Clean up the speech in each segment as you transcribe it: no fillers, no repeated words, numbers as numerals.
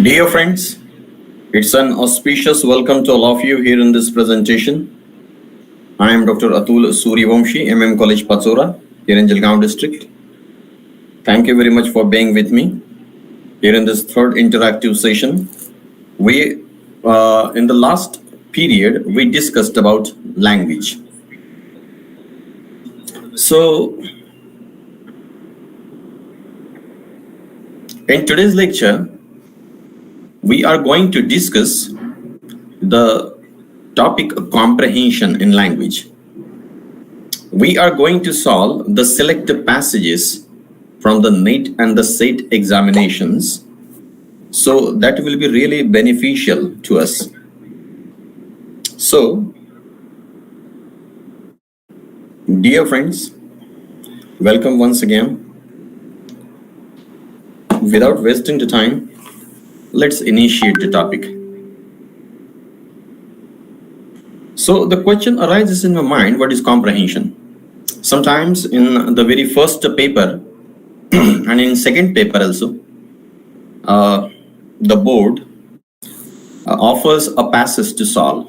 Dear friends, it's an auspicious welcome to all of you here in this presentation. I am Dr. Atul Suryawanshi, MM College Patsora, here in Jalgaon district. Thank you very much for being with me here in this third interactive session. In the last period, we discussed about language. So, in today's lecture, we are going to discuss the topic of comprehension in language. We are going to solve the selected passages from the NET and the SET examinations. So that will be really beneficial to us. So, dear friends, welcome once again. Without wasting the time, let's initiate the topic. So the question arises in my mind, what is comprehension? Sometimes in the very first paper and in second paper also, the board offers a passage to solve.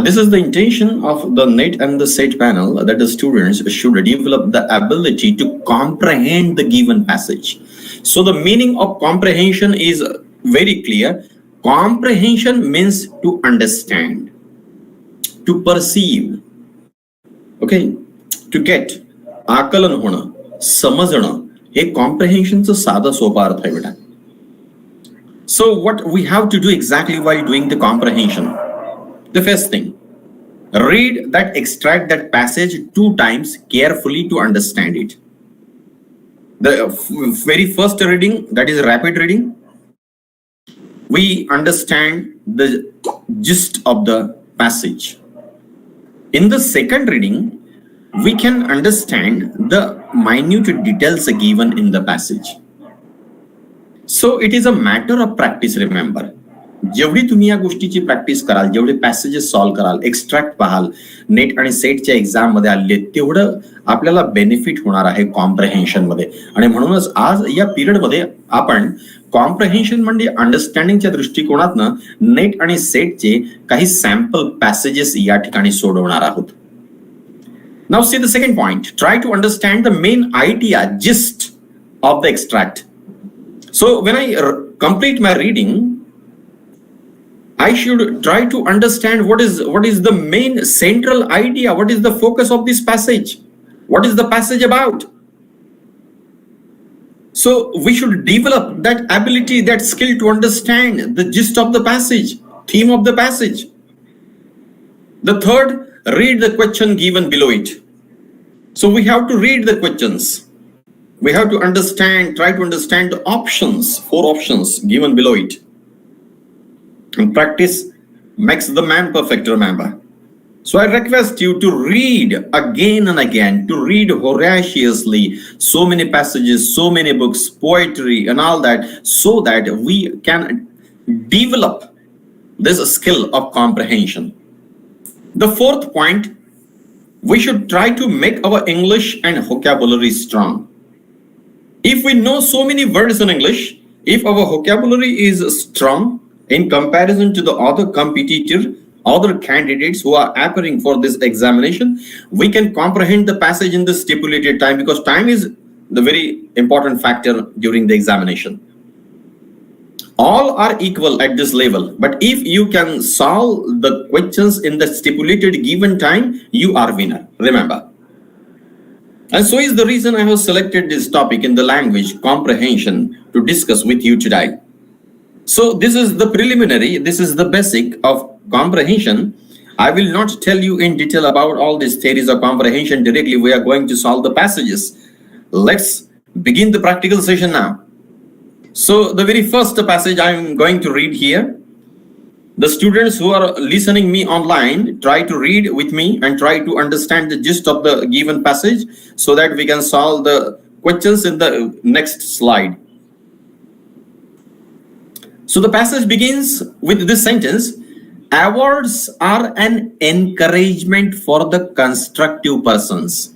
This is the intention of the NET and the SET panel, that the students should develop the ability to comprehend the given passage. So the meaning of comprehension is very clear. Comprehension means to understand, to perceive, okay, to get. आकलन होणं, समजणं, हे comprehensionचं साधा सोपा अर्थ आहे बेटा. So what we have to do exactly while doing the comprehension? The first thing, read that extract that passage 2 times carefully to understand it. The very first reading, that is rapid reading, we understand the gist of the passage. In the second reading, we can understand the minute details given in the passage. So it is a matter of practice, remember. जेवढी तुम्ही या गोष्टीची practice कराल, जेवढे passages solve कराल, extract पाहाल, net आणि सेटच्या exam मध्ये आले, तेवढं आपल्याला बेनिफिट होणार आहे कॉम्प्रेहेन्शन मध्ये. आणि म्हणूनच आज या पिरियड मध्ये आपण कॉम्प्रेहेन्शन म्हणजे अंडरस्टँडिंगच्या दृष्टिकोनातनं नेट आणि सेटचे काही सॅम्पल पॅसेजेस या ठिकाणी सोडवणार आहोत. Now see the second point, try to understand the main idea, gist of the extract. So when I complete my reading, I should try to understand what is the main central idea, what is the focus of this passage, what is the passage about. So we should develop that ability, that skill to understand the gist of the passage, theme of the passage. The third, read the question given below it. So we have to read the questions. We have to understand, try to understand the options, 4 options given below it. And practice makes the man perfect, remember. So I request you to read again and again, to read voraciously so many passages, so many books, poetry and all that, so that we can develop this skill of comprehension. The fourth point, we should try to make our English and vocabulary strong. If we know so many words in English, if our vocabulary is strong, in comparison to the other competitor, other candidates who are appearing for this examination, we can comprehend the passage in the stipulated time, because time is the very important factor during the examination. All are equal at this level, but if you can solve the questions in the stipulated given time, you are winner, remember. And so is the reason I have selected this topic in the language comprehension to discuss with you today. So this is the preliminary, this is the basic of comprehension. I will not tell you in detail about all these theories of comprehension directly. We are going to solve the passages. Let's begin the practical session now. So the very first passage I am going to read here. The students who are listening me online, try to read with me and try to understand the gist of the given passage so that we can solve the questions in the next slide. So the passage begins with this sentence: awards are an encouragement for the constructive persons.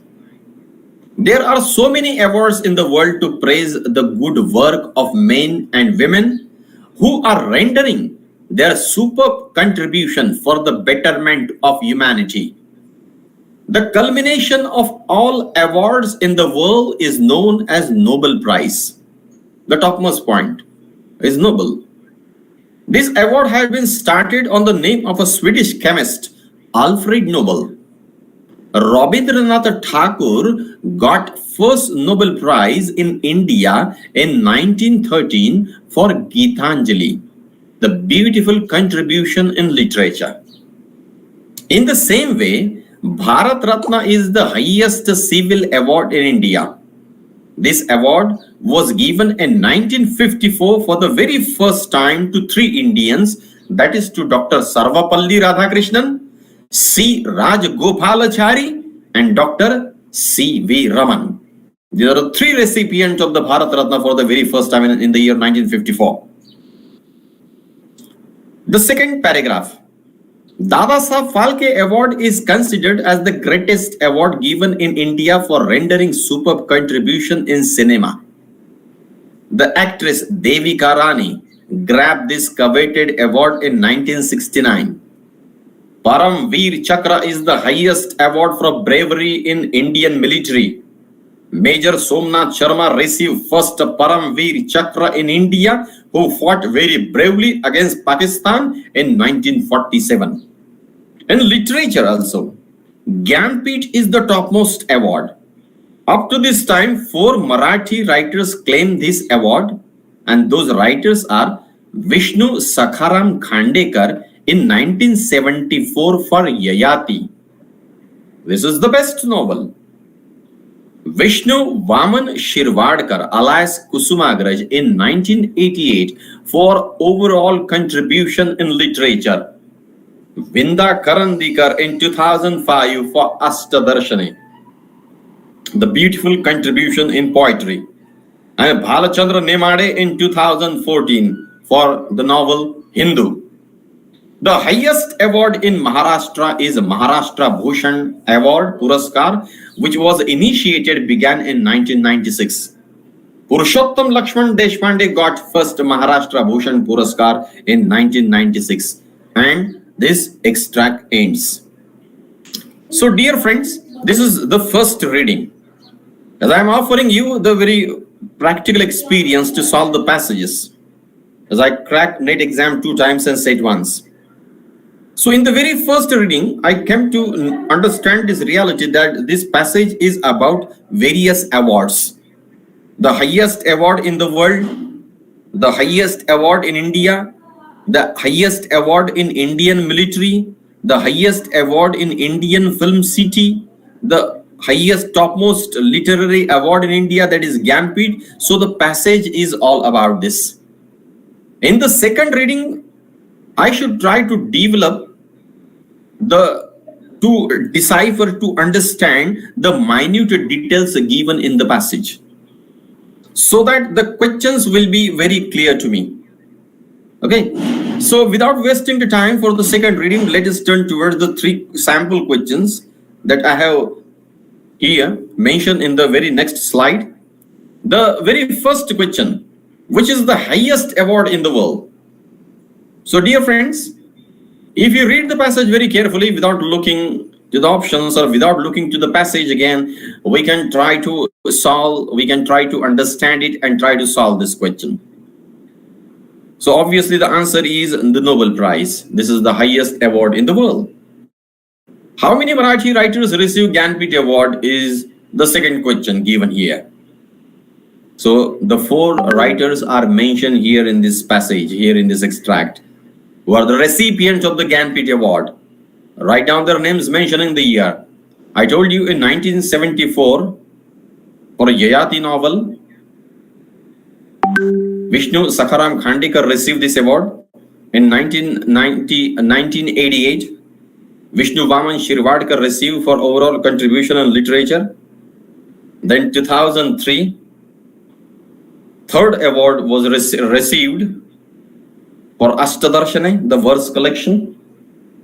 There are so many awards in the world to praise the good work of men and women who are rendering their superb contribution for the betterment of humanity. The culmination of all awards in the world is known as Nobel Prize. The topmost point is Nobel. This award has been started on the name of a Swedish chemist, Alfred Nobel. Rabindranath Tagore got first Nobel Prize in India in 1913 for Gitanjali, the beautiful contribution in literature. In the same way, Bharat Ratna is the highest civil award in India. This award was given in 1954 for the very first time to three Indians, that is to Dr. Sarvapalli Radhakrishnan, C. Rajagopalachari, and Dr. C.V. Raman. These are the three recipients of the Bharat Ratna for the very first time in the year 1954. The second paragraph. Dada Saheb Phalke Award is considered as the greatest award given in India for rendering superb contribution in cinema. The actress Devika Rani grabbed this coveted award in 1969. Param Veer Chakra is the highest award for bravery in Indian military. Major Somnath Sharma received first Param Veer Chakra in India, who fought very bravely against Pakistan in 1947. In literature also, Gyanpith is the topmost award. Up to this time, 4 Marathi writers claim this award, and those writers are Vishnu Sakharam Khandekar in 1974 for Yayati. This is the best novel. Vishnu Vaman Shirvadkar alias Kusumagraj in 1988 for overall contribution in literature. Vinda Karandikar in 2005 for Ashtadarshani, the beautiful contribution in poetry. And Bhalachandra Nemade in 2014 for the novel Hindu. The highest award in Maharashtra is Maharashtra Bhushan Award Puraskar, which was initiated began in 1996. Purushottam Lakshman Deshpande got first Maharashtra Bhushan Puraskar in 1996. And this extract ends. So dear friends, this is the first reading. As I am offering you the very practical experience to solve the passages. As I cracked NET exam 2 times and said once. So in the very first reading, I came to understand this reality that this passage is about various awards. The highest award in the world, the highest award in India, the highest award in Indian military, the highest award in Indian film city, the highest topmost literary award in India, that is Gyanpith. So the passage is all about this. In the second reading, I should try to develop to decipher, to understand the minute details given in the passage, so that the questions will be very clear to me. Okay, so without wasting the time for the second reading, let us turn towards the 3 sample questions that I have here mentioned in the very next slide. The very first question, which is the highest award in the world? So dear friends, if you read the passage very carefully without looking to the options or without looking to the passage again, we can try to solve, we can try to understand it and try to solve this question. So obviously the answer is the Nobel Prize. This is the highest award in the world. How many Marathi writers receive Gyanpith Award is the second question given here. So the 4 writers are mentioned here in this passage, here in this extract, who are the recipients of the Gyanpith Award. Write down their names mentioning the year. I told you in 1974, for a Yayati novel, Vishnu Sakharam Khandekar received this award. In 1988, Vishnu Vaman Shirvadkar received for overall contribution on literature. Then 2003, third award was received for Ashtadarshane, the verse collection,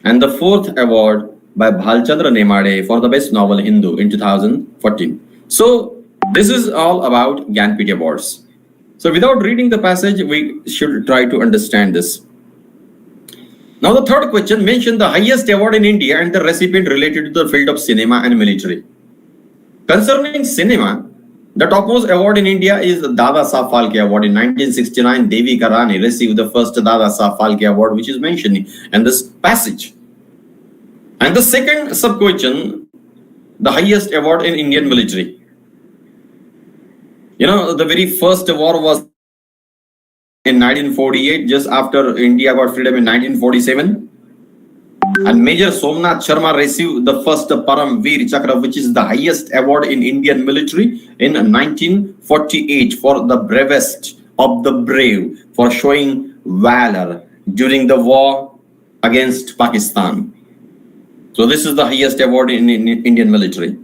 and the fourth award by Bhalchandra Nemade for the best novel Hindu in 2014. So this is all about Gyanpith Awards. So without reading the passage, we should try to understand this. Now the third question mentioned the highest award in India and the recipient related to the field of cinema and military. Concerning cinema, the topmost award in India is the Dada Saab Phalke Award. In 1969, Devi Karani received the first Dada Saab Phalke Award, which is mentioned in this passage. And the second sub-question, the highest award in Indian military. You know, the very first war was in 1948, just after India got freedom in 1947. And Major Somnath Sharma received the first Param Veer Chakra, which is the highest award in Indian military in 1948 for the bravest of the brave, for showing valor during the war against Pakistan. So this is the highest award in Indian military.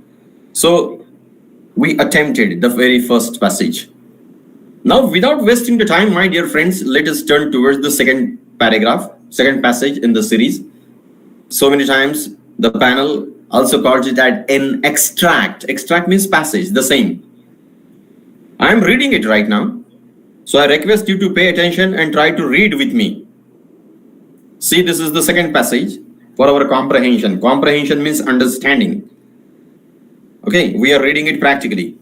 So we attempted the very first passage. Now, without wasting the time, my dear friends, let us turn towards the second paragraph, second passage in the series. So many times the panel also calls it an extract. Extract means passage, the same. I am reading it right now. So I request you to pay attention and try to read with me. See, this is the second passage for our comprehension. Comprehension means understanding. Okay, we are reading it practically.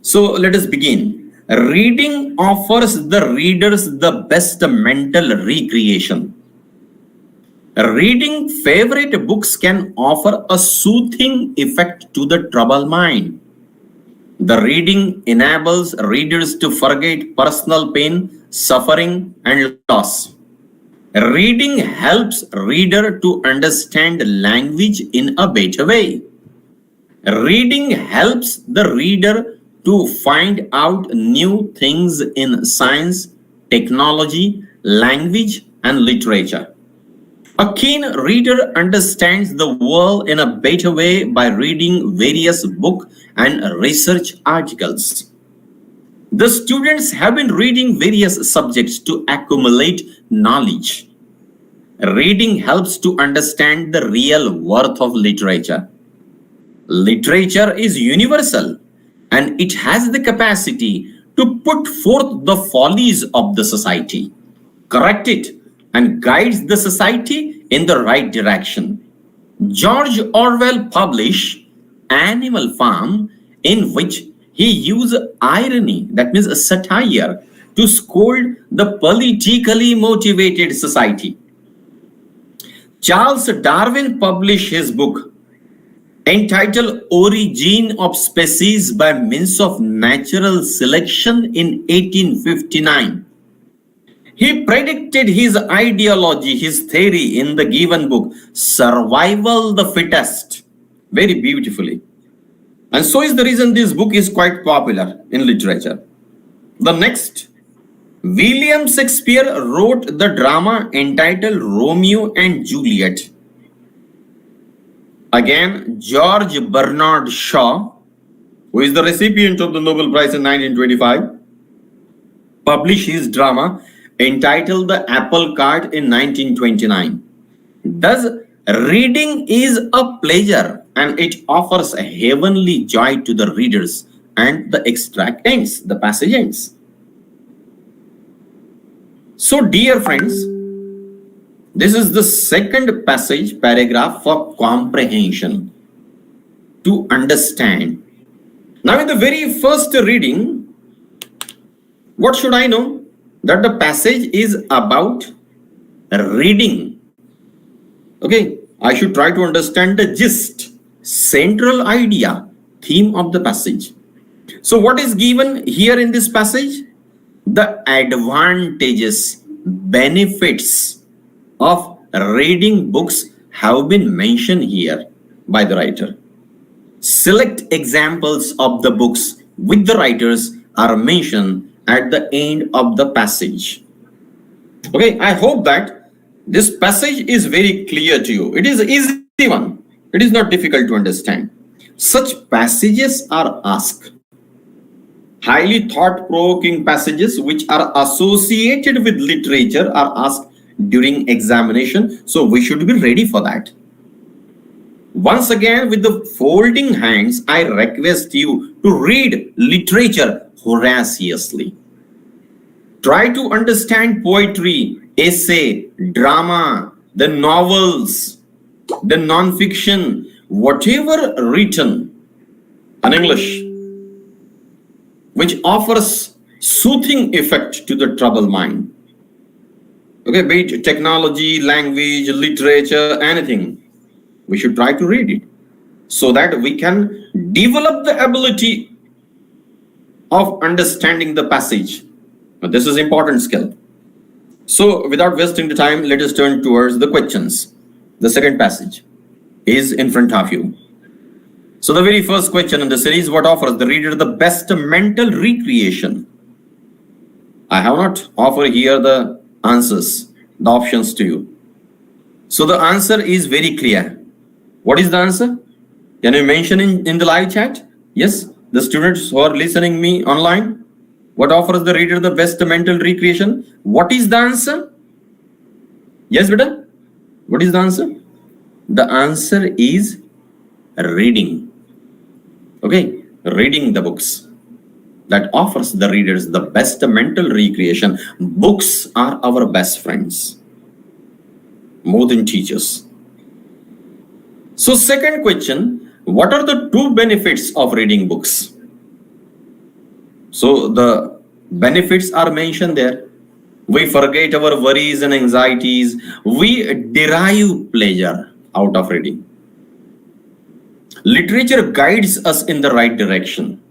So let us begin. Reading offers the readers the best mental recreation. Reading favorite books can offer a soothing effect to the troubled mind. The reading enables readers to forget personal pain, suffering, and loss. Reading helps reader to understand language in a better way. Reading helps the reader to find out new things in science, technology, language, and literature. A keen reader understands the world in a better way by reading various books and research articles. The students have been reading various subjects to accumulate knowledge. Reading helps to understand the real worth of literature. Literature is universal, and it has the capacity to put forth the follies of the society, correct it, and guides the society in the right direction. George Orwell published Animal Farm, in which he used irony, that means a satire, to scold the politically motivated society. Charles Darwin published his book entitled Origin of Species by Means of Natural Selection in 1859. He predicted his ideology, his theory in the given book, Survival the Fittest, very beautifully. And so is the reason this book is quite popular in literature. The next, William Shakespeare wrote the drama entitled Romeo and Juliet. Again, George Bernard Shaw, who is the recipient of the Nobel Prize in 1925, published his drama entitled The Apple Cart in 1929. Thus, reading is a pleasure and it offers a heavenly joy to the readers. And the extract ends, the passage ends. So, dear friends, this is the second passage, paragraph for comprehension, to understand. Now, in the very first reading, what should I know? that the passage is about reading. Okay, I should try to understand the gist, central idea, theme of the passage. So, what is given here in this passage? The advantages, benefits of reading books have been mentioned here by the writer. Select examples of the books with the writers are mentioned at the end of the passage. Okay, I hope that this passage is very clear to you. It is an easy one. It is not difficult to understand. Such passages are asked. Highly thought-provoking passages which are associated with literature are asked during examination. So we should be ready for that. Once again, with the folding hands, I request you to read literature voraciously. Try to understand poetry, essay, drama, the novels, the non-fiction, whatever written in English, which offers soothing effect to the troubled mind. Okay, be it technology, language, literature, anything, we should try to read it so that we can develop the ability of understanding the passage. This is important skill. So without wasting the time, let us turn towards the questions. The second passage is in front of you. So the very first question in the series, what offers the reader the best mental recreation? I have not offered here the answers, the options to you. So the answer is very clear. What is the answer? Can you mention in the live chat? Yes, the students who are listening me online. What offers the reader the best mental recreation? What is the answer? Yes, beta? What is the answer? The answer is reading. Okay, reading the books. That offers the readers the best mental recreation. Books are our best friends, more than teachers. So second question, what are the two benefits of reading books? So the benefits are mentioned there. We forget our worries and anxieties. We derive pleasure out of reading. Literature guides us in the right direction.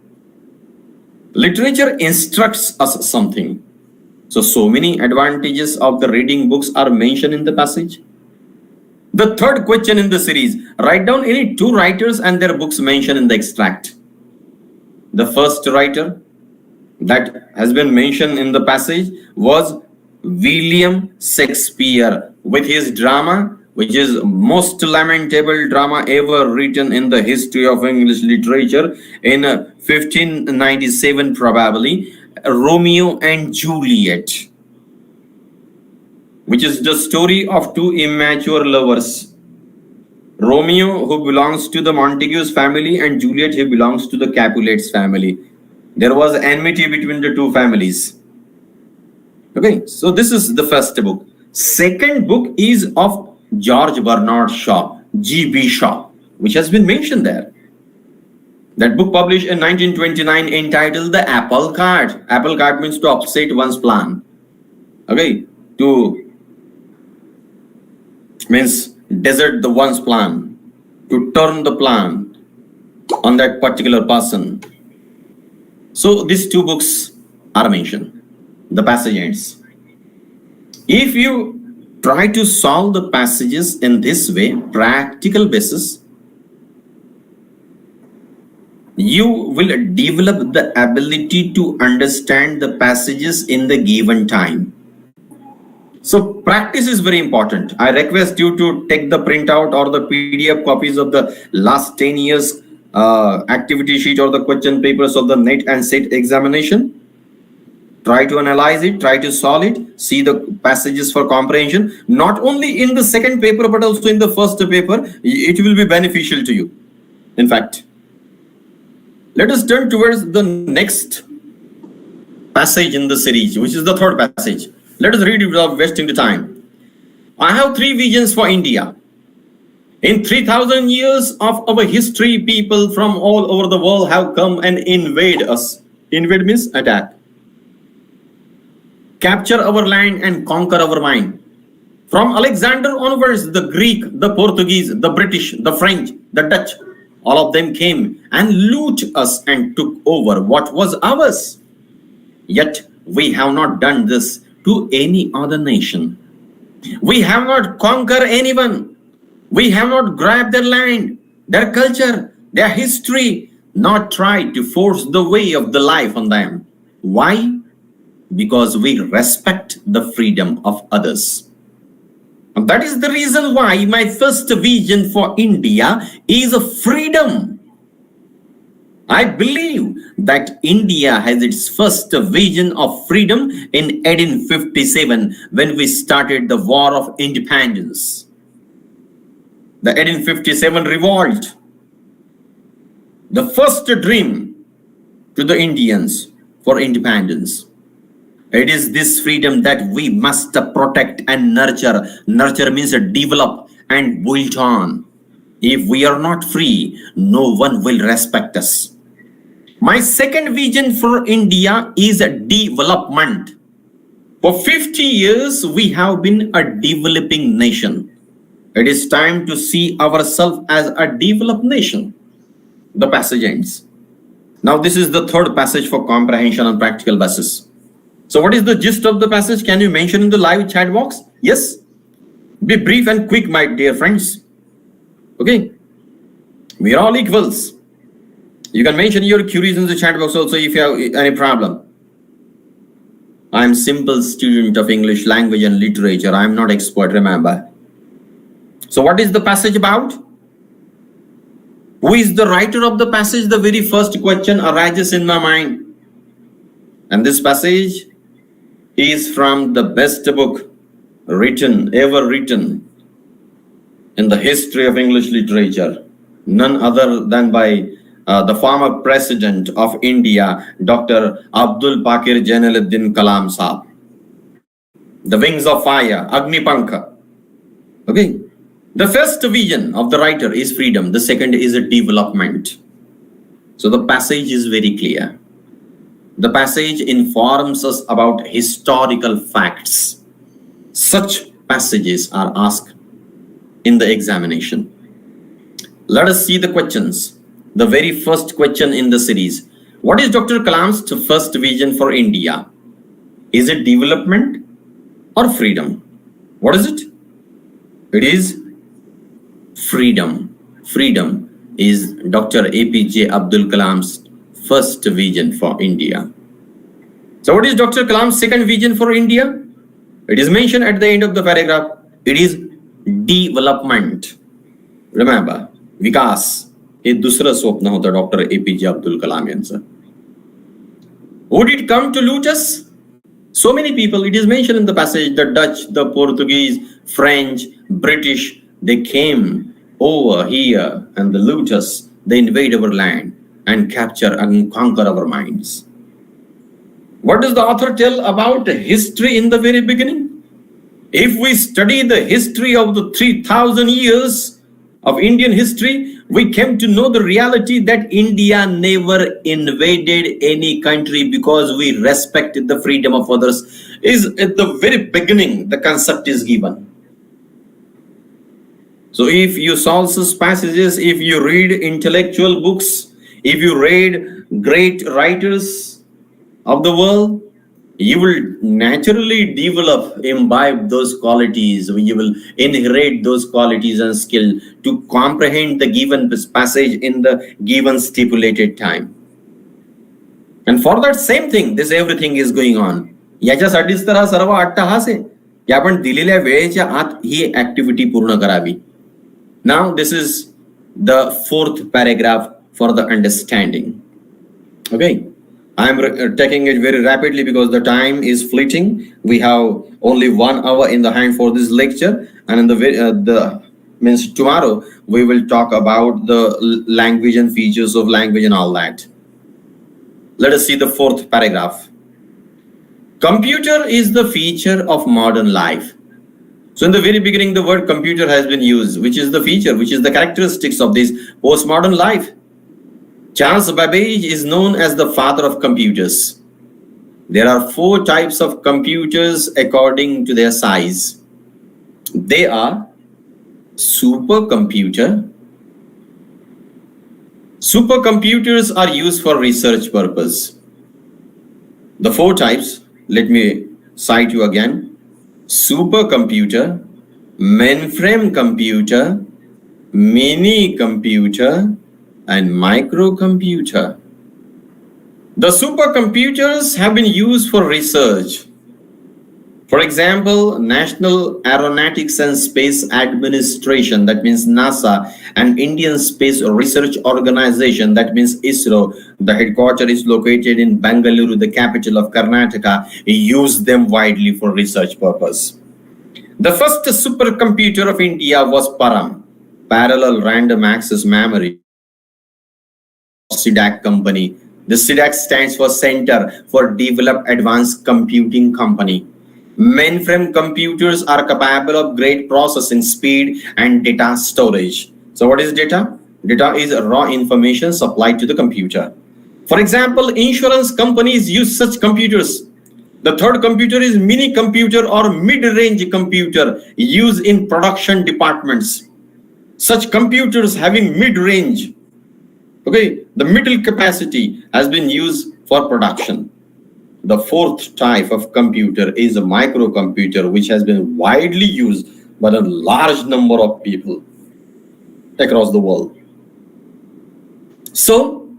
Literature instructs us something. So many advantages of the reading books are mentioned in the passage. The third question in the series, write down any two writers and their books mentioned in the extract. The first writer that has been mentioned in the passage was William Shakespeare with his drama, which is most lamentable drama ever written in the history of English literature in 1597 probably, Romeo and Juliet, which is the story of two immature lovers. Romeo, who belongs to the Montagues family, and Juliet, who belongs to the Capulets family. There was enmity between the two families. Okay, so this is the first book. Second book is of George Bernard Shaw, G.B. Shaw, which has been mentioned there. That book published in 1929 entitled The Apple Cart. Apple cart means to upset one's plan. Okay, to means desert the one's plan, to turn the plan on that particular person. So these two books are mentioned. The passage ends. If you try to solve the passages in this way, practical basis, you will develop the ability to understand the passages in the given time. So practice is very important. I request you to take the printout or the PDF copies of the last 10 years activity sheet or the question papers of the NET and SET examination. Try to analyze it, try to solve it, see the passages for comprehension, not only in the second paper, but also in the first paper. It will be beneficial to you. In fact, let us turn towards the next passage in the series, which is the third passage. Let us read it without wasting the time. I have three visions for India. In 3,000 years of our history, people from all over the world have come and invade us. Invade means attack. capture our land and conquer our mind. From Alexander onwards, the Greek, the Portuguese, the British, the French, the Dutch, all of them came and loot us and took over what was ours. Yet we have not done this to any other nation. We have not conquered anyone. We have not grabbed their land, their culture, their history, not tried to force the way of the life on them. Why? Because we respect the freedom of others. And that is the reason why my first vision for India is freedom. I believe that India has its first vision of freedom in 1857 when we started the War of Independence. The 1857 revolt, the first dream to the Indians for independence. It is this freedom that we must protect and nurture. Nurture means develop and build on. If we are not free, no one will respect us. My second vision for India is development. For 50 years, we have been a developing nation. It is time to see ourselves as a developed nation. The passage ends. Now, this is the third passage for comprehension on practical basis. So, what is the gist of the passage? Can you mention in the live chat box? Yes. Be brief and quick, my dear friends. Okay. We are all equals. You can mention your queries in the chat box also if you have any problem. I am simple student of English language and literature. I am not expert, remember. So what is the passage about? Who is the writer of the passage? The very first question arises in my mind. And this passage is from the best book ever written in the history of English literature. None other than by the former president of India, Dr. Abdul Pakir Jainuddin Kalam Saab. The Wings of Fire, Agni Pankha. Okay. The first vision of the writer is freedom. The second is development. So the passage is very clear. The passage informs us about historical facts. Such passages are asked in the examination. Let us see the questions. The very first question in the series. What is Dr. Kalam's first vision for India? Is it development or freedom? What is it? It is freedom. Freedom is Dr. APJ Abdul Kalam's first vision for India. So what is Dr. Kalam's second vision for India? It is mentioned at the end of the paragraph. It is development. Remember, Vikas. हे दुसरं स्वप्न होतं doctor APJ Abdul Kalam यांचं. Would it come to loot us? So many people, it is mentioned in the passage, the Dutch, the Portuguese, French, British, they came over here and they loot us. They invade our land and capture and conquer our minds. What does the author tell about history in the very beginning? If we study the history of the 3,000 years of Indian history, we came to know the reality that India never invaded any country because we respected the freedom of others. Is at the very beginning, the concept is given. So if you solve such passages, if you read intellectual books, if you read great writers of the world, you will naturally imbibe those qualities. You will inherit those qualities and skill to comprehend the given passage in the given stipulated time. And for that same thing, this everything is going on. याच्यासाठीच तर हा सर्व अट्टहास आहे की आपण दिलेल्या वेळेच्या आत ही activity पूर्ण करावी. Now this is the fourth paragraph for the understanding. Okay. I am taking it very rapidly because the time is fleeting. We have only 1 hour in the hand for this lecture, and in the means tomorrow we will talk about the language and features of language and all that. Let us see the fourth paragraph. Computer is the feature of modern life. So in the very beginning, the word computer has been used, which is the feature, which is the characteristics of this postmodern life. Charles Babbage is known as the father of computers. There are four types of computers according to their size. They are supercomputer. Supercomputers are used for research purpose. The four types, let me cite you again. Supercomputer, mainframe computer, mini computer, and microcomputer. The supercomputers have been used for research. For example, National Aeronautics and Space Administration, that means NASA, and Indian Space Research Organization, that means ISRO, the headquarters is located in Bangalore, the capital of Karnataka, use them widely for research purpose. The first supercomputer of India was Param, Parallel Random Access Memory, CDAC company. The CDAC stands for Center for Developed Advanced Computing Company. Mainframe computers are capable of great processing speed and data storage. So what is data? Data is raw information supplied to the computer. For example, insurance companies use such computers. The third computer is mini computer or mid-range computer used in production departments. Such computers having mid-range, okay, the middle capacity has been used for production. The fourth type of computer is a microcomputer, which has been widely used by a large number of people across the world. So,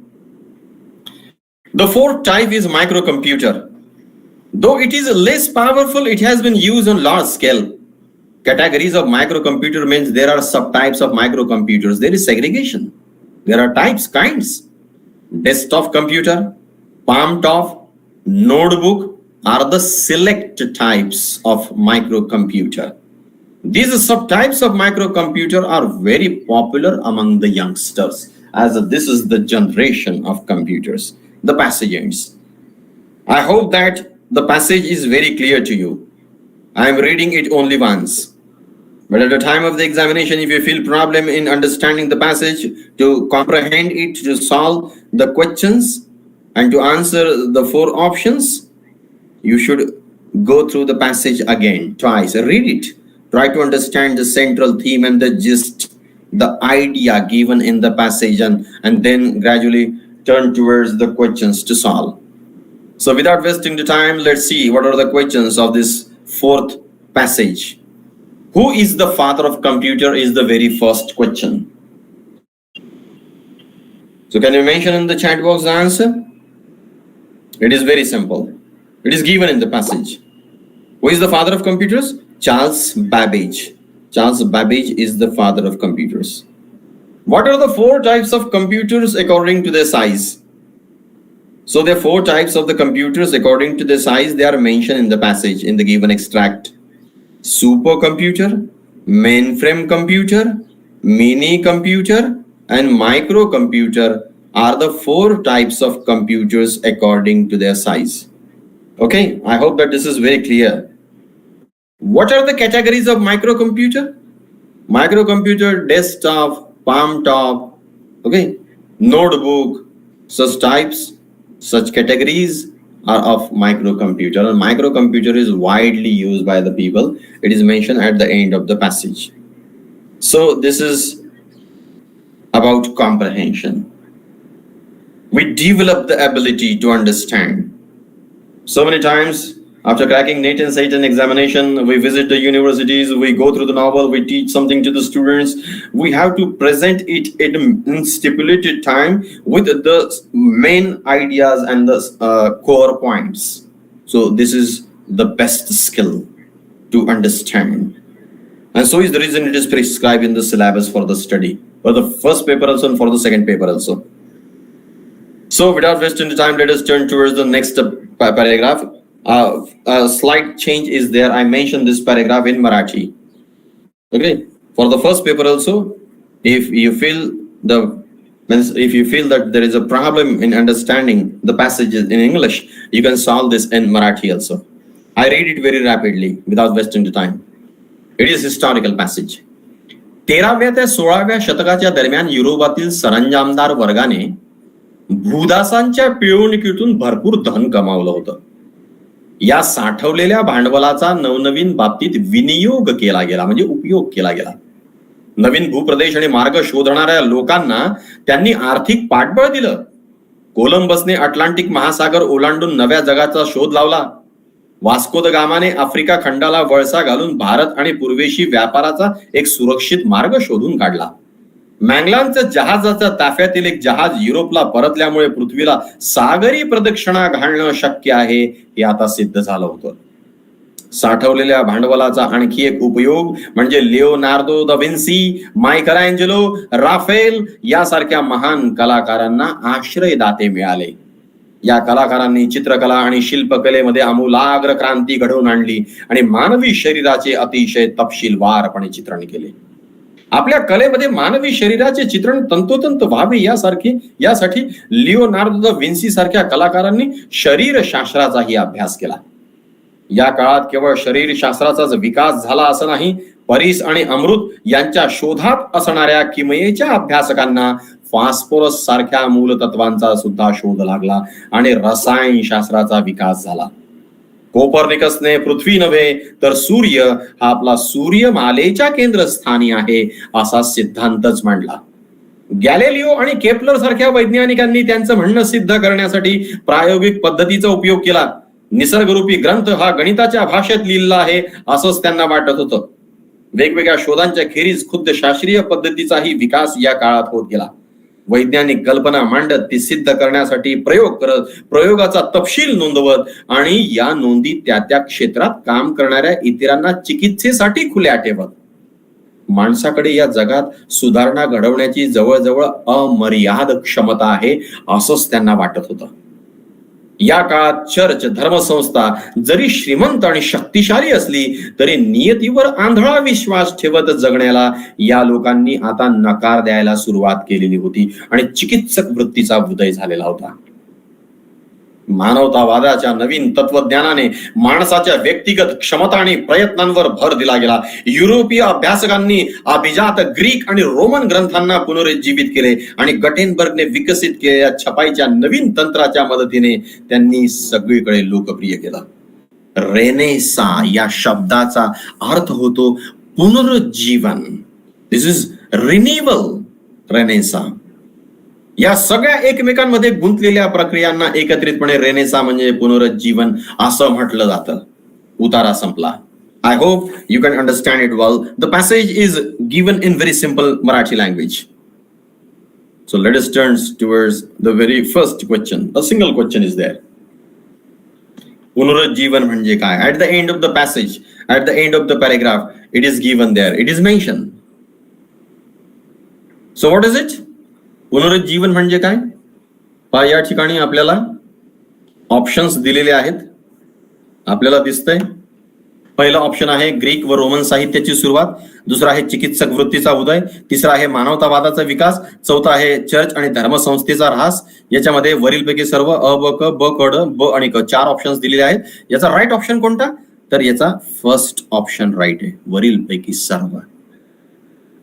the fourth type is microcomputer. Though it is less powerful, it has been used on large scale. Categories of microcomputer means there are subtypes of microcomputers. There is segregation. There are types, kinds. Desktop computer, palm top, notebook are the select types of microcomputer. These subtypes of microcomputer are very popular among the youngsters, as this is the generation of computers, the passage ends. I hope that the passage is very clear to you. I am reading it only once. But at the time of the examination, if you feel problem in understanding the passage, to comprehend it, to solve the questions, and to answer the four options, you should go through the passage again, twice, read it. Try to understand the central theme and the gist, the idea given in the passage, and then gradually turn towards the questions to solve. So without wasting the time, let's see what are the questions of this fourth passage. Who is the father of computer is the very first question. So can you mention in the chat box the answer? It is very simple. It is given in the passage. Who is the father of computers? Charles Babbage. Charles Babbage is the father of computers. What are the four types of computers according to their size? So there are four types of the computers according to their size. They are mentioned in the passage in the given extract. Supercomputer, mainframe computer, mini computer, and microcomputer are the four types of computers according to their size. Okay, I hope that this is very clear. What are the categories of microcomputer? Microcomputer, desktop, palm top, okay, notebook, such types, such categories are of microcomputer, and microcomputer is widely used by the people. It is mentioned at the end of the passage. So this is about comprehension. We develop the ability to understand. So many times after cracking NET and SAT examination, we visit the universities, we go through the novel, we teach something to the students. We have to present it in stipulated time with the main ideas and the core points. So this is the best skill to understand. And so is the reason it is prescribed in the syllabus for the study, for the first paper also and for the second paper also. So without wasting the time, let us turn towards the next paragraph. A slight change is there. I mentioned this paragraph in Marathi. Okay, for the first paper also, if you feel that there is a problem in understanding the passages in English, you can solve this in Marathi also. I read it very rapidly without wasting the time. It is historical passage. 13व्या ते 16व्या शतकाच्या दरम्यान युरोपातील सरंजामदार वर्गाने भूदासांच्या पिळवणुकीतून भरपूर धन कमावलं होतं. या साठवलेल्या भांडवलाचा नवनवीन बाबतीत विनियोग केला गेला, म्हणजे उपयोग केला गेला. नवीन भूप्रदेश आणि मार्ग शोधणाऱ्या लोकांना त्यांनी आर्थिक पाठबळ दिलं. कोलंबसने अटलांटिक महासागर ओलांडून नव्या जगाचा शोध लावला. वास्को द गामाने आफ्रिका खंडाला वळसा घालून भारत आणि पूर्वेशी व्यापाराचा एक सुरक्षित मार्ग शोधून काढला. मॅंगलांचं जहाजाच्या ताफ्यातील एक जहाज युरोपला परतल्यामुळे पृथ्वीला सागरी प्रदक्षिणा घालणं शक्य आहे हे आता सिद्ध झालं होतं. साठवलेल्या भांडवलाचा आणखी एक उपयोग म्हणजे लिओनार्दो द विन्सी, मायकलँजेलो, राफेल यासारख्या महान कलाकारांना आश्रयदाते मिळाले. या कलाकारांनी चित्रकला आणि शिल्पकलेमध्ये आमूलाग्र क्रांती घडवून आणली आणि मानवी शरीराचे अतिशय तपशीलवारपणे चित्रण केले. आपल्या कलेमध्ये मानवी शरीराचे चित्रण तंतोतंत व्हावे यासाठी लिओनार्दो द विन्सी सारख्या कलाकारांनी शरीरशास्त्राचाही अभ्यास केला. या काळात केवळ शरीरशास्त्राचाच विकास झाला असं नाही, परीस आणि अमृत यांच्या शोधात असणाऱ्या किमयेच्या अभ्यासकांना फॉस्फोरस सारख्या मूलतत्वांचा सुद्धा शोध लागला आणि रसायनशास्त्राचा विकास झाला. कोपर्निकसने पृथ्वी नव्हे तर सूर्य हा आपला सूर्यमालेच्या केंद्रस्थानी आहे असा सिद्धांतच मांडला. गॅलिलिओ आणि केपलर सारख्या वैज्ञानिकांनी त्यांचं म्हणणं सिद्ध करण्यासाठी प्रायोगिक पद्धतीचा उपयोग केला. निसर्गरूपी ग्रंथ हा गणिताच्या भाषेत लिहिला आहे असंच त्यांना वाटत होतं. वेगवेगळ्या शोधांच्या खेरीज खुद्द शास्त्रीय पद्धतीचाही विकास या काळात होत गेला. वैज्ञानिक कल्पना मांडत ती सिद्ध करण्यासाठी प्रयोग करत, प्रयोगाचा तपशील नोंदवत आणि या नोंदी त्या त्या क्षेत्रात काम करणाऱ्या इतरांना चिकित्सेसाठी खुल्या ठेवत. माणसाकडे या जगात सुधारणा घडवण्याची जवळजवळ अमर्याद क्षमता आहे असंच त्यांना वाटत होतं. या काळात चर्च, धर्मसंस्था जरी श्रीमंत आणि शक्तिशाली असली तरी नियतीवर आंधळा विश्वास ठेवत जगण्याला या लोकांनी आता नकार द्यायला सुरुवात केलेली होती आणि चिकित्सक वृत्तीचा उदय झालेला होता. मानवतावादाच्या नवीन तत्वज्ञानाने माणसाच्या व्यक्तिगत क्षमता आणि प्रयत्नांवर भर दिला गेला. युरोपीय अभ्यासकांनी अभिजात ग्रीक आणि रोमन ग्रंथांना पुनरुज्जीवित केले आणि गटेनबर्गने विकसित केलेल्या छपाईच्या नवीन तंत्राच्या मदतीने त्यांनी सगळीकडे लोकप्रिय केलं. रेनेसा या शब्दाचा अर्थ होतो पुनरुज्जीवन. This is renewal. रेनेसा या सगळ्या एकमेकांमध्ये गुंतलेल्या प्रक्रियांना एकत्रितपणे रेनेसा म्हणजे पुनरुज्जीवन असं म्हटलं जातं. उतारा संपला. I hope you can understand it well. The passage is given in very simple Marathi language. So let us turn towards the very first question. A single question is there. पुनरुज्जीवन म्हणजे काय? At the end of the passage, at the end of the paragraph it is given there, it is mention. So what is it? पुनरुज्जीवन म्हणजे काय? पहा, या ठिकाणी आपल्याला ऑप्शन्स दिलेले आहेत. आपल्याला दिसतंय पहिला ऑप्शन आहे ग्रीक व रोमन साहित्याची सुरुवात, दुसरा आहे चिकित्सक वृत्तीचा उदय, तिसरा आहे मानवतावादाचा विकास, चौथा आहे चर्च आणि धर्मसंस्थेचा ऱ्हास. याच्यामध्ये वरीलपैकी सर्व अ ब क ब क ड ब आणि क 4 ऑप्शन्स दिलेले आहेत. याचा राईट ऑप्शन कोणता? तर याचा फर्स्ट ऑप्शन राईट आहे. वरीलपैकी सर्व.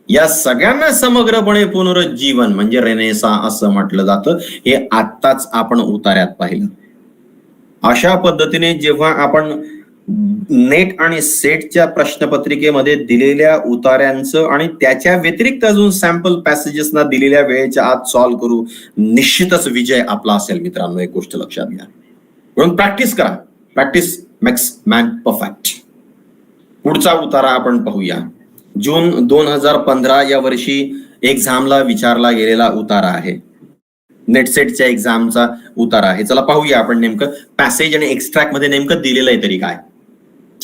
या सगळ्यांना समग्रपणे पुनरुज्जीवन म्हणजे रेनेसा असं म्हटलं जातं. हे आत्ताच आपण उतार्यात पाहिलं. अशा पद्धतीने जेव्हा आपण नेट आणि सेटच्या प्रश्नपत्रिकेमध्ये दिलेल्या उतार्यांचं आणि त्याच्या व्यतिरिक्त अजून सॅम्पल पॅसेजेसना दिलेल्या वेळेच्या आत सॉल्व्ह करू, निश्चितच विजय आपला असेल मित्रांनो. एक गोष्ट लक्षात घ्या. म्हणून प्रॅक्टिस करा. Practice makes man perfect. पुढचा उतारा आपण पाहूया. जून 2015 या वर्षी एक्झामला विचारला गेलेला उतारा आहे. नेटसेटच्या एक्झामचा उतारा आहे. चला पाहूया आपण नेमकं पॅसेज आणि एक्स्ट्रॅक्ट मध्ये नेमकं दिलेलं आहे तरी काय.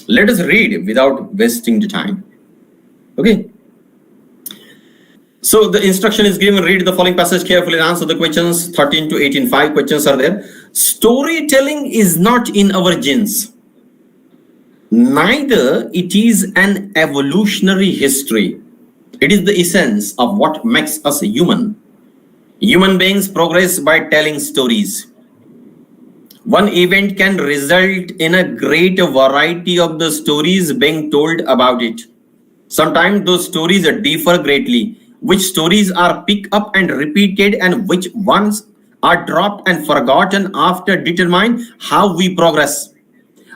Late us read without wasting the time. Okay. So the instruction is given. Read the following passage carefully and answer the questions 13 to 18. 5 questions are there. Storytelling is not in our genes. Neither it is an evolutionary history. It is the essence of what makes us human. Human beings progress by telling stories. One event can result in a great variety of the stories being told about it. Sometimes those stories differ greatly. Which stories are picked up and repeated and which ones are dropped and forgotten after determine how we progress.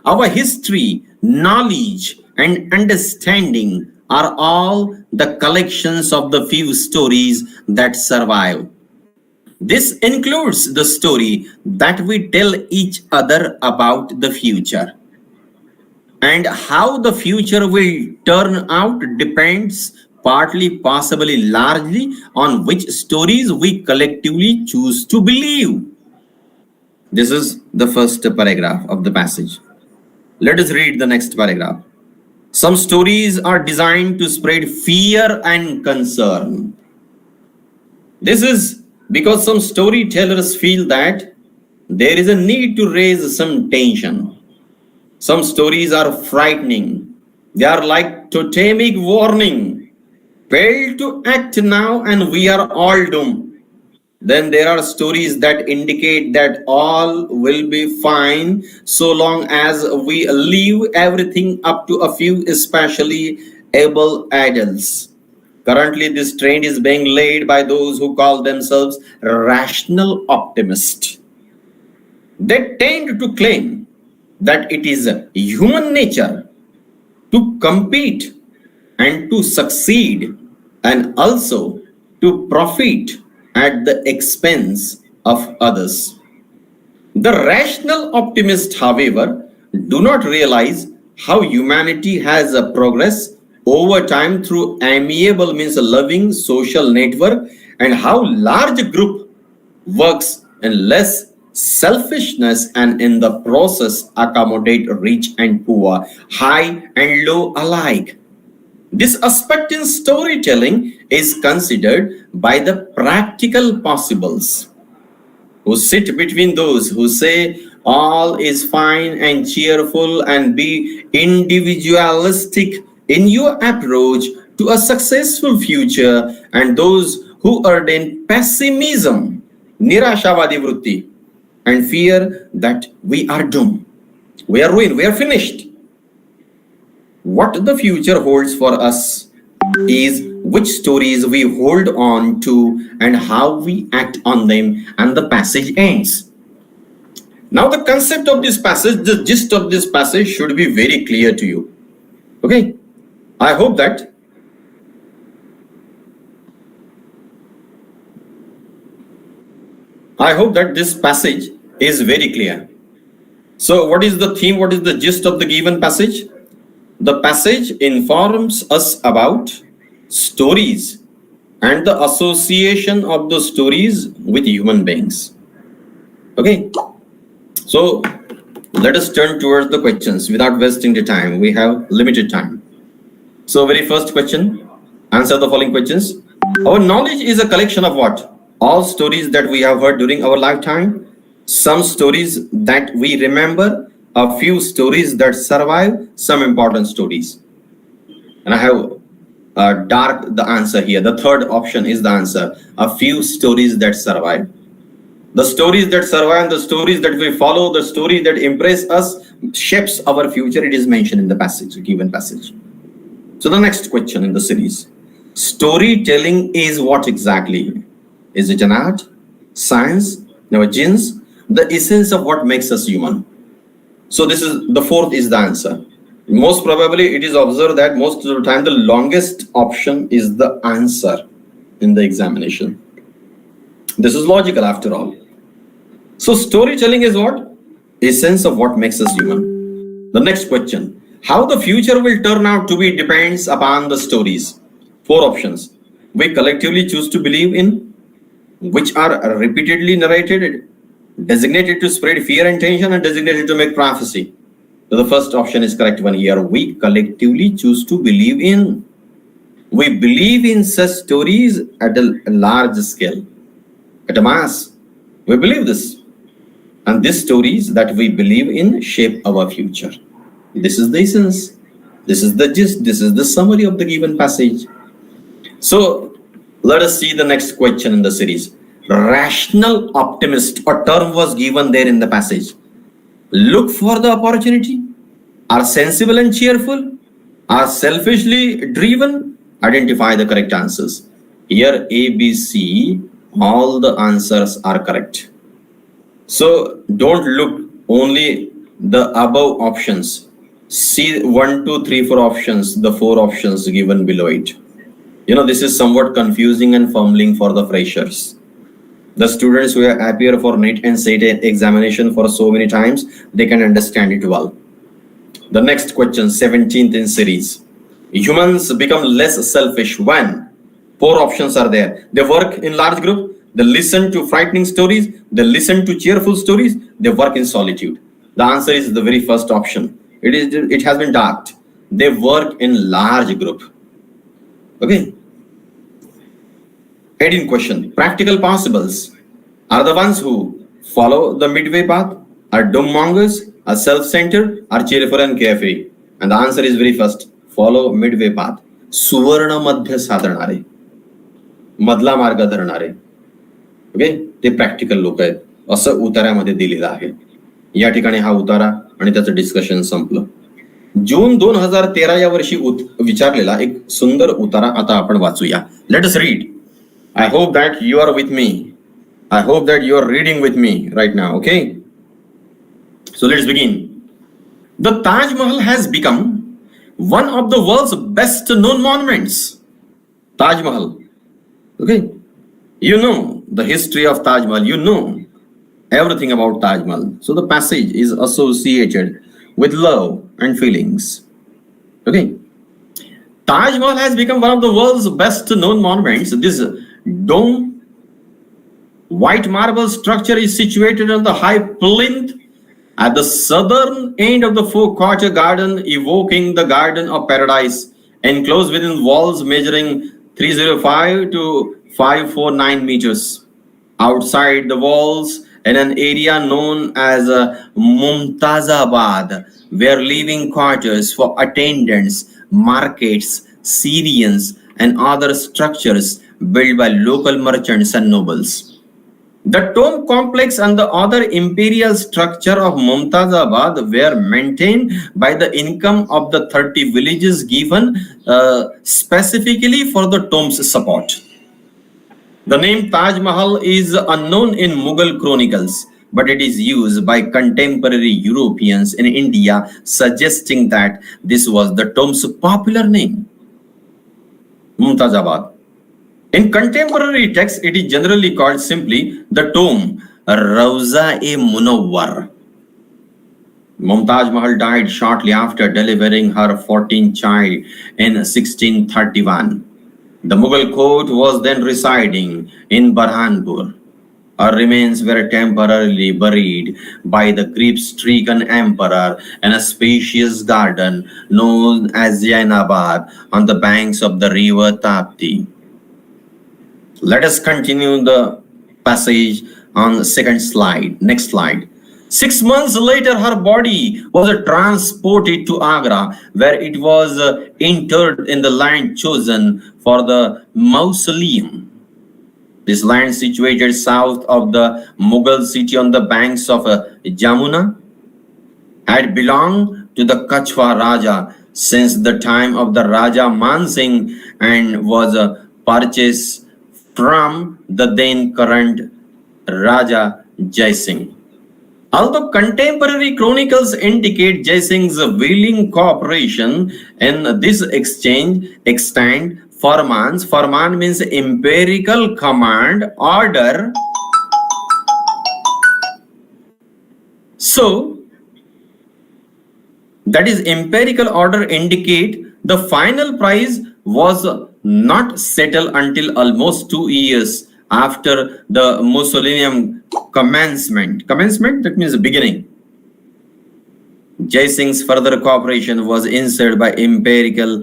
Our history, knowledge, and understanding are all the collections of the few stories that survive. This includes the story that we tell each other about the future. And how the future will turn out depends partly, possibly largely, on which stories we collectively choose to believe. This is the first paragraph of the passage. Let us read the next paragraph. Some stories are designed to spread fear and concern. This is because some storytellers feel that there is a need to raise some tension. Some stories are frightening. They are like totemic warning. Fail to act now and we are all doomed. Then there are stories that indicate that all will be fine so long as we leave everything up to a few especially able adults. Currently, this trend is being led by those who call themselves rational optimists. They tend to claim that it is human nature to compete and to succeed and also to profit at the expense of others. The rational optimists, however, do not realize how humanity has progressed over time through amiable means a loving social network and how large group works in less selfishness and in the process accommodate rich and poor, high and low alike. This aspect in storytelling is considered by the practical possibles who sit between those who say all is fine and cheerful and be individualistic in your approach to a successful future and those who ordain pessimism, nirashavadi vritti, and fear that we are doomed, we are ruined, we are finished. What the future holds for us is which stories we hold on to and how we act on them, and the passage ends. Now, the concept of this passage, the gist of this passage should be very clear to you. Okay, I hope that this passage is very clear. So, what is the theme? What is the gist of the given passage? The passage informs us about stories and the association of the stories with human beings. Okay, so let us turn towards the questions without wasting the time. We have limited time. So, very first question, answer the following questions. Our knowledge is a collection of what? All stories that we have heard during our lifetime, some stories that we remember, a few stories that survive, some important stories. And I have dark the answer here. The third option is the answer. A few stories that survive. The stories that survive, the stories that we follow, the story that impress us, shapes our future. It is mentioned in the passage, given passage. So the next question in the series. Storytelling is what exactly? Is it an art, science, genes, the essence of what makes us human? So this is the fourth is the answer. Most probably it is observed that most of the time the longest option is the answer in the examination. This is logical after all. So storytelling is what? Essence of what makes us human. The next question. How the future will turn out to be depends upon the stories. Four options. We collectively choose to believe in, which are repeatedly narrated, designated to spread fear and tension, and designated to make prophecy. So the first option is correct one here. We collectively choose to believe in. We believe in such stories at a large scale, at a mass. We believe this. And these stories that we believe in shape our future. This is the essence. This is the gist. This is the summary of the given passage. So let us see the next question in the series. Rational optimist, a term was given there in the passage. Look for the opportunity, are sensible and cheerful, are selfishly driven. Identify the correct answers. Here A, B, C, all the answers are correct. So don't look only the above options. See 1, 2, 3, 4 options, the 4 options given below it. This is somewhat confusing and fumbling for the freshers. The students who appear for NET and SAT examination for so many times, they can understand it well. The next question, 17th in series. Humans become less selfish when 4 options are there. They work in large group, they listen to frightening stories, they listen to cheerful stories, they work in solitude. The answer is the very first option. It has been darked. They work in large group. Okay. 18th question. Practical possibles are the ones who follow the midway path, are dumb-mongers, are self-centered, are cheerful and carefree. And the answer is very first. Follow midway path. सुवर्ण मध्य साधणारे, मधला मार्ग धरणारे. Okay, ते practical लोक आहेत असं उतार्यामध्ये दिलेलं आहे. या ठिकाणी हा उतारा आणि त्याचं डिस्कशन संपलं. जून 2013 या वर्षी विचारलेला एक सुंदर उतारा आता आपण वाचूया. Let us read. I hope that you are with me. I hope that you are reading with me right now, okay? So let's begin. The Taj Mahal has become one of the world's best known monuments. Taj Mahal. Okay? You know the history of Taj Mahal. You know everything about Taj Mahal. So the passage is associated with love and feelings. Okay? Taj Mahal has become one of the world's best known monuments. This dome white marble structure is situated on the high plinth at the southern end of the four-quarter garden, evoking the Garden of Paradise, enclosed within walls measuring 305 to 549 meters. Outside the walls, in an area known as Mumtazabad, were living quarters for attendants, markets, Syrians, and other structures built by local merchants and nobles. The tomb complex and the other imperial structure of Mumtazabad were maintained by the income of the 30 villages given specifically for the tomb's support. The name Taj Mahal is unknown in Mughal chronicles, but it is used by contemporary Europeans in India, suggesting that this was the tomb's popular name, Mumtazabad. In contemporary texts, it is generally called simply the tomb Rawza-e-Munawwar. Mumtaz Mahal died shortly after delivering her 14th child in 1631. The Mughal court was then residing in Burhanpur. Her remains were temporarily buried by the grief-stricken emperor in a spacious garden known as Jainabad on the banks of the river Tapti. Let us continue the passage on the second slide. Next slide. 6 months later, her body was transported to Agra, where it was interred in the land chosen for the mausoleum. This land, situated south of the Mughal city on the banks of Jamuna, had belonged to the Kachwa Raja since the time of the Raja Man Singh and was purchased from the then current Raja Jai Singh. Although contemporary chronicles indicate Jai Singh's willing cooperation in this exchange, extant farmans. Farman means empirical command, order. So, that is empirical order indicate the final price was not settled until almost 2 years after the mausoleum commencement. Commencement, that means the beginning. Jai Singh's further cooperation was inserted by imperial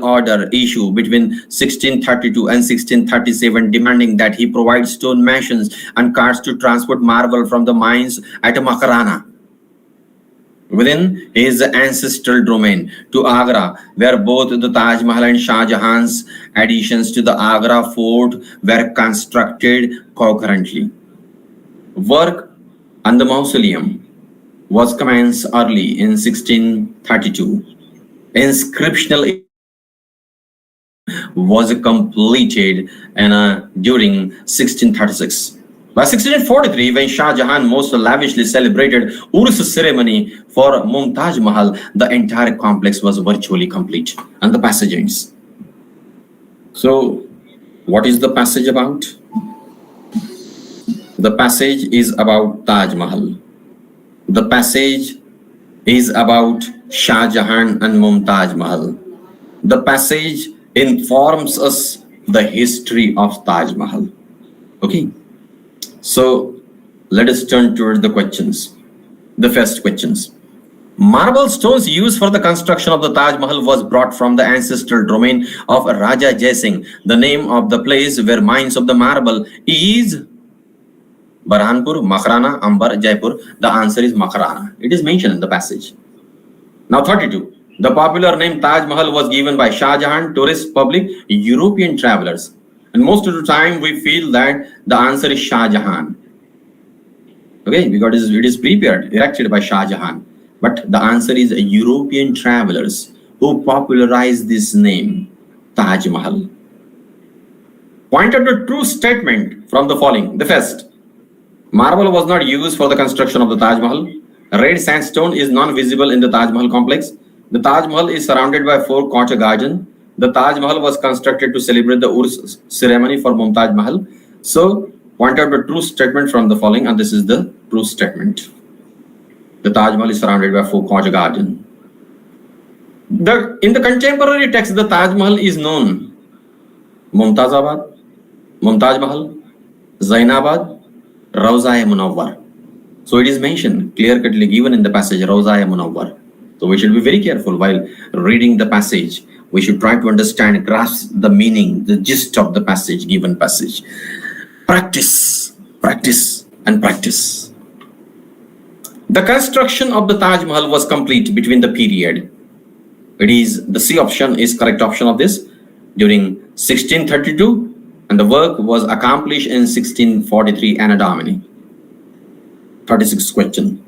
order issue between 1632 and 1637, demanding that he provide stone masons and carts to transport marble from the mines at Makarana within his ancestral domain to Agra, where both the Taj Mahal and Shah Jahan's additions to the Agra fort were constructed concurrently. Work on the mausoleum was commenced early in 1632. Inscriptional was completed during 1636. By 1643, when Shah Jahan most lavishly celebrated Urs ceremony for Mumtaz Mahal, the entire complex was virtually complete. And the passage ends. So, what is the passage about? The passage is about Taj Mahal. The passage is about Shah Jahan and Mumtaz Mahal. The passage informs us the history of Taj Mahal. Okay. So let us turn toward the questions. The first questions. Marble stones used for the construction of the Taj Mahal was brought from the ancestral domain of Raja Jai Singh. The name of the place where mines of the marble is Barhanpur, Makrana, Ambar, Jaipur. The answer is Makrana. It is mentioned in the passage. Now 32. The popular name Taj Mahal was given by Shah Jahan, tourist public, European travelers. And most of the time we feel that the answer is Shah Jahan. Okay, because it is prepared, erected by Shah Jahan. But the answer is European travelers who popularized this name, Taj Mahal. Point out the true statement from the following. The first, marble was not used for the construction of the Taj Mahal. Red sandstone is non-visible in the Taj Mahal complex. The Taj Mahal is surrounded by 4-quarter garden. The Taj Mahal was constructed to celebrate the Urs ceremony for Mumtaz Mahal. So, point out the true statement from the following, and this is the true statement. The Taj Mahal is surrounded by 4-quarter garden. In the contemporary text, the Taj Mahal is known Mumtazabad, Mumtaz Mahal, Zainabad, Rawza-e Munawwar. So it is mentioned, clear-cutly given in the passage, Rawza-e Munawwar. So we should be very careful while reading the passage. We should try to understand, grasp the meaning, the gist of the passage, given passage. Practice, practice, and practice. The construction of the Taj Mahal was complete between the period. It is, the C option is correct option of this, during 1632, and the work was accomplished in 1643 Anno Domini. 36th question.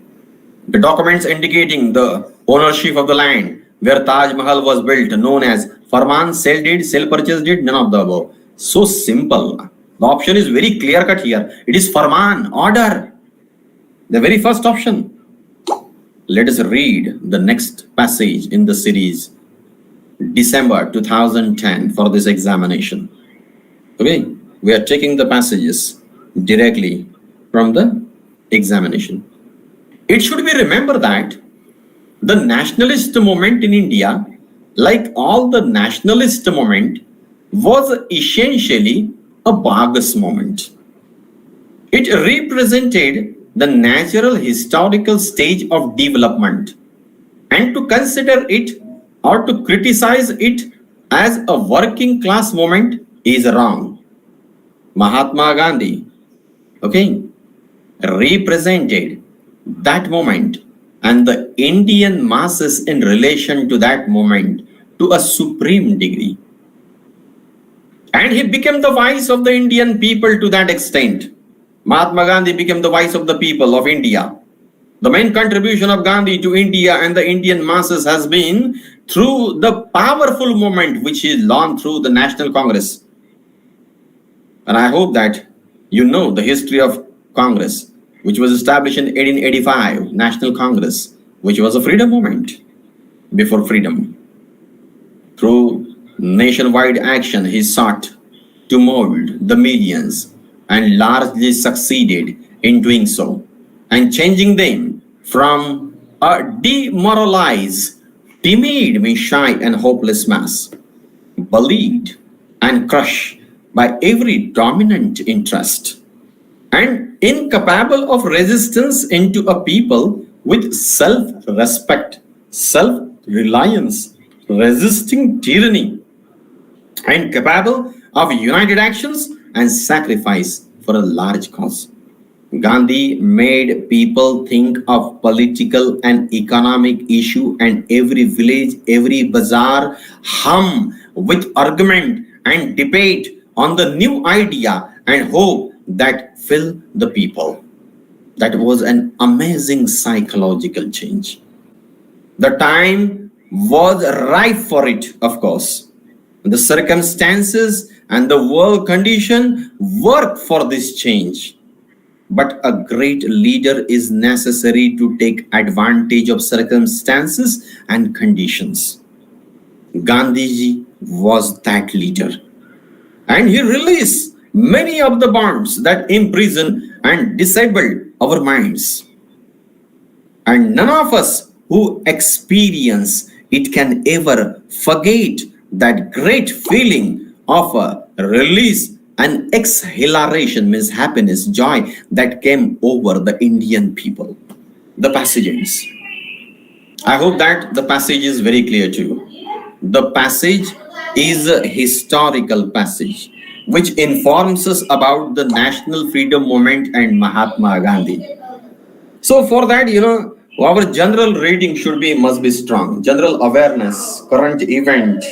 The documents indicating the ownership of the land where Taj Mahal was built, known as Farman, sale deed, sale purchase deed, none of the above. So simple. The option is very clear cut here. It is Farman, order. The very first option. Let us read the next passage in the series, December 2010, for this examination. Okay, we are taking the passages directly from the examination. It should be remembered that the nationalist movement in India, like all the nationalist movement, was essentially a bogus movement. It represented the natural historical stage of development, and to consider it or to criticize it as a working class movement is wrong. Mahatma Gandhi, okay, represented that moment and the Indian masses in relation to that moment to a supreme degree. And he became the voice of the Indian people to that extent. Mahatma Gandhi became the voice of the people of India. The main contribution of Gandhi to India and the Indian masses has been through the powerful movement which is launched through the National Congress. And I hope that you know the history of Congress, which was established in 1885, National Congress, which was a freedom movement before freedom. Through nationwide action, he sought to mold the millions and largely succeeded in doing so and changing them from a demoralized, timid, shy and hopeless mass, bullied and crushed by every dominant interest, and incapable of resistance into a people with self-respect, self-reliance, resisting tyranny, and capable of united actions and sacrifice for a large cause. Gandhi made people think of political and economic issue, and every village, every bazaar hum with argument and debate on the new idea and hope that fill the people. That was an amazing psychological change. The time was ripe for it, of course. The circumstances and the world condition work for this change. but a great leader is necessary to take advantage of circumstances and conditions. Gandhiji was that leader, and he released many of the bonds that imprison and disable our minds. And none of us who experience it can ever forget that great feeling of a release and exhilaration, means happiness, joy, that came over the Indian people. The passages. I hope that the passage is very clear to you. The passage is a historical passage which informs us about the national freedom movement and Mahatma Gandhi. So for that, our general reading must be strong. General awareness, current event,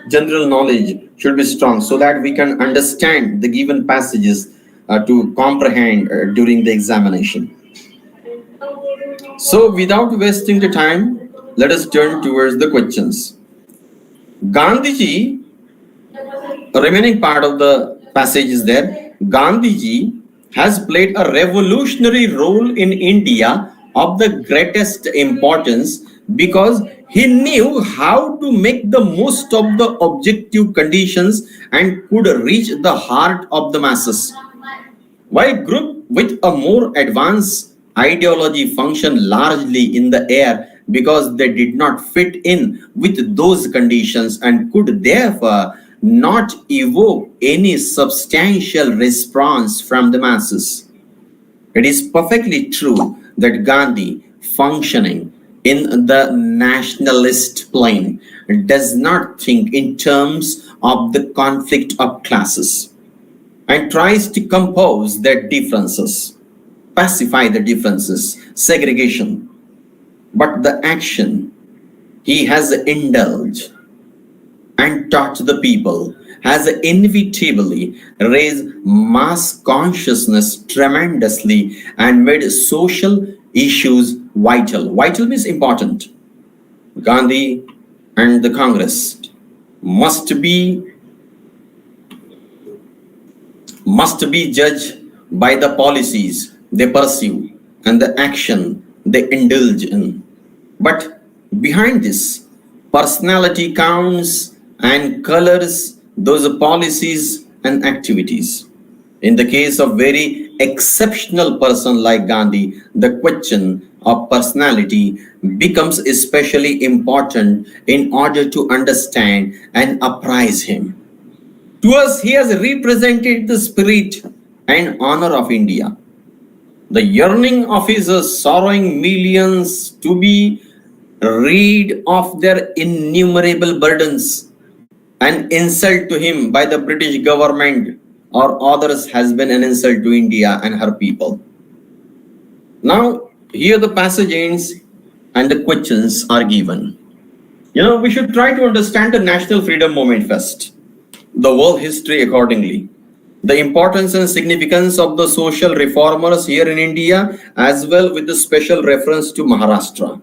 general knowledge should be strong so that we can understand the given passages to comprehend during the examination. So without wasting the time, let us turn towards the questions. Gandhiji, remaining part of the passage is there. Gandhiji has played a revolutionary role in India of the greatest importance because he knew how to make the most of the objective conditions and could reach the heart of the masses. While group with a more advanced ideology function largely in the air because they did not fit in with those conditions and could therefore not evoke any substantial response from the masses. It is perfectly true that Gandhi, functioning in the nationalist plane, does not think in terms of the conflict of classes and tries to compose their differences, pacify the differences, segregation. But the action he has indulged and taught the people has inevitably raised mass consciousness tremendously and made social issues vital. Vital means important. Gandhi and the Congress must be must be judged by the policies they pursue and the action they indulge in. But behind this, personality counts and colors those policies and activities. In the case of very exceptional person like Gandhi, the question of personality becomes especially important in order to understand and apprise him. To us, he has represented the spirit and honor of India, the yearning of his sorrowing millions to be rid of their innumerable burdens. An insult to him by the British government or others has been an insult to India and her people. Now, here the passage ends and the questions are given. We should try to understand the national freedom movement first, the world history accordingly, the importance and significance of the social reformers here in India, as well with the special reference to Maharashtra.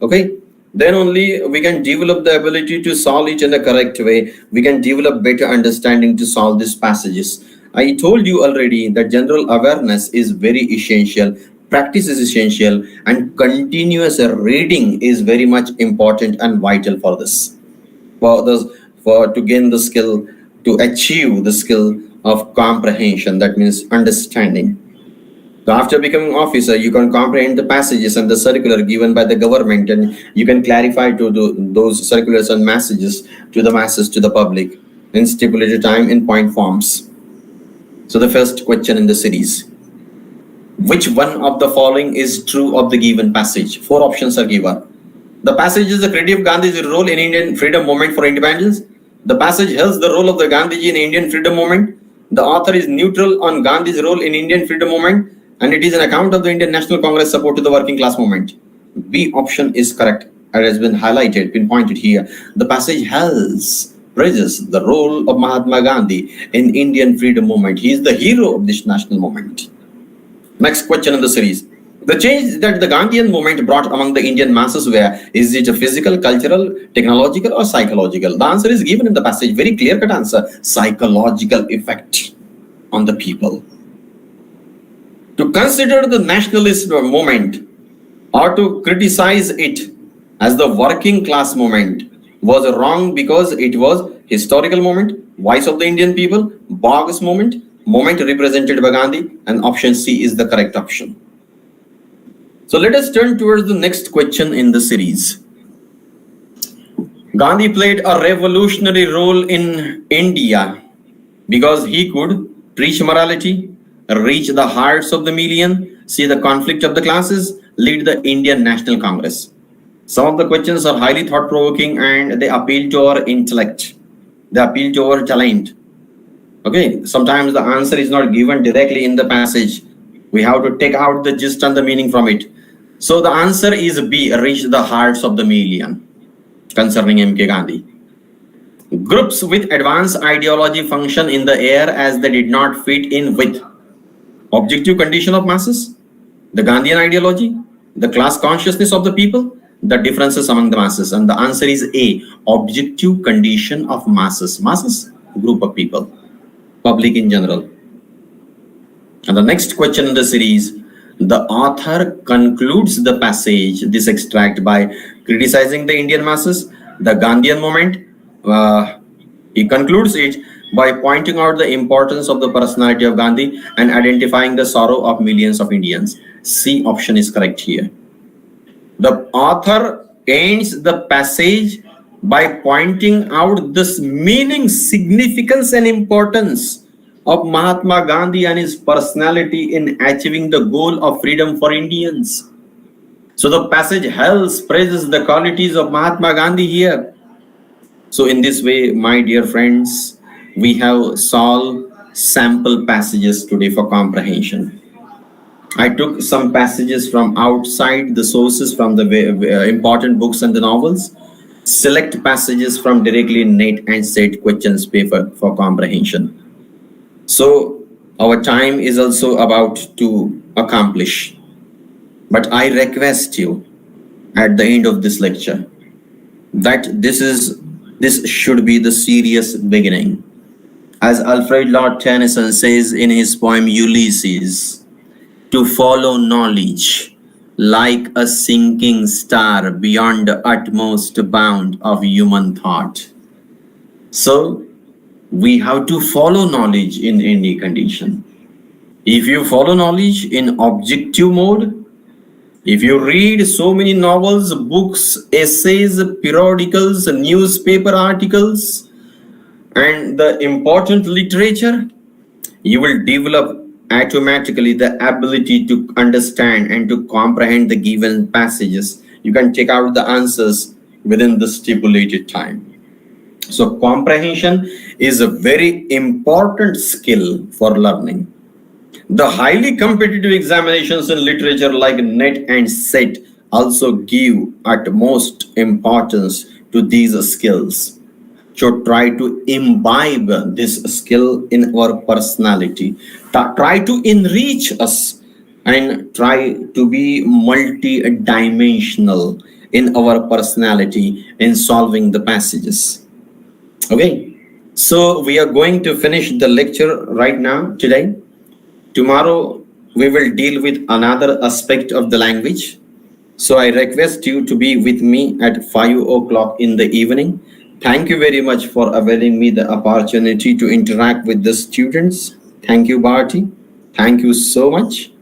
Okay, then only we can develop the ability to solve it in the correct way. We can develop better understanding to solve these passages. I told you already that general awareness is very essential, practice is essential, and continuous reading is very much important and vital for this. For to gain the skill, to achieve the skill of comprehension, that means understanding. So after becoming officer, you can comprehend the passages and the circular given by the government, and you can clarify to those circulars and messages to the masses, to the public, in stipulated time in point forms. So the first question in the series: which one of the following is true of the given passage? Four options are given. The passage is the credit of Gandhi's role in Indian freedom movement for independence. The passage heralds the role of the Gandhiji in Indian freedom movement. The author is neutral on Gandhi's role in Indian freedom movement, and it is an account of the Indian National Congress support to the working class movement. B option is correct. It has been highlighted, pinpointed here. The passage heralds, praises the role of Mahatma Gandhi in Indian freedom movement. He is the hero of this national movement. Next question in the series: the change that the Gandhian movement brought among the Indian masses is it a physical, cultural, technological, or psychological? The answer is given in the passage, very clear-cut answer: psychological effect on the people. To consider the nationalist movement or to criticize it as the working class movement was wrong because it was historical movement, voice of the Indian people, Bog's movement represented by Gandhi, and option C is the correct option. So let us turn towards the next question in the series. Gandhi played a revolutionary role in India because he could preach morality, reach the hearts of the million, see the conflict of the classes, lead the Indian National Congress. Some of the questions are highly thought provoking and they appeal to our intellect, they appeal to our talent. Okay, sometimes the answer is not given directly in the passage. We have to take out the gist and the meaning from it. So the answer is B, reach the hearts of the million concerning MK Gandhi. Groups with advanced ideology function in the air as they did not fit in with objective condition of masses, the Gandhian ideology, the class consciousness of the people, the differences among the masses. And the answer is A, objective condition of masses. Masses, group of people, public in general. And the next question in the series, the author concludes the passage, this extract, by criticizing the Indian masses, the Gandhian movement. He concludes it by pointing out the importance of the personality of Gandhi and identifying the sorrow of millions of Indians. C option is correct here. The author ends the passage by pointing out this meaning, significance, and importance of Mahatma Gandhi and his personality in achieving the goal of freedom for Indians. So the passage hails, praises the qualities of Mahatma Gandhi here. So in this way, my dear friends, we have solved sample passages today for comprehension. I took some passages from outside the sources from the important books and the novels, select passages from directly NET and SET questions paper for comprehension. So our time is also about to accomplish. But I request you at the end of this lecture that this should be the serious beginning. As Alfred Lord Tennyson says in his poem Ulysses, to follow knowledge like a sinking star beyond the utmost bound of human thought. So we have to follow knowledge in any condition. If you follow knowledge in objective mode, if you read so many novels, books, essays, periodicals, newspaper articles, and the important literature, you will develop automatically the ability to understand and to comprehend the given passages. You can check out the answers within the stipulated time. So comprehension is a very important skill for learning. The highly competitive examinations in literature like NET and SET also give utmost importance to these skills. So try to imbibe this skill in our personality. Try to enrich us and try to be multi-dimensional in our personality in solving the passages. Okay, so we are going to finish the lecture right now today. Tomorrow we will deal with another aspect of the language. So I request you to be with me at 5 o'clock in the evening. Thank you very much for availing me the opportunity to interact with the students. Thank you, Bharti. Thank you so much.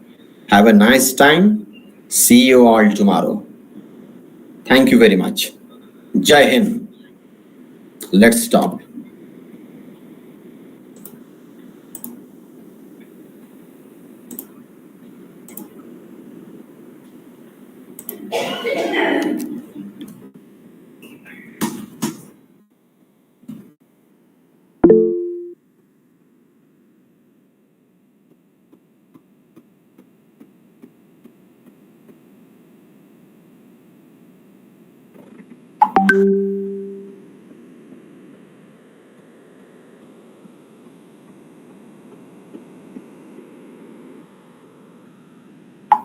Have a nice time. See you all tomorrow. Thank you very much. Jai Hind. Let's stop.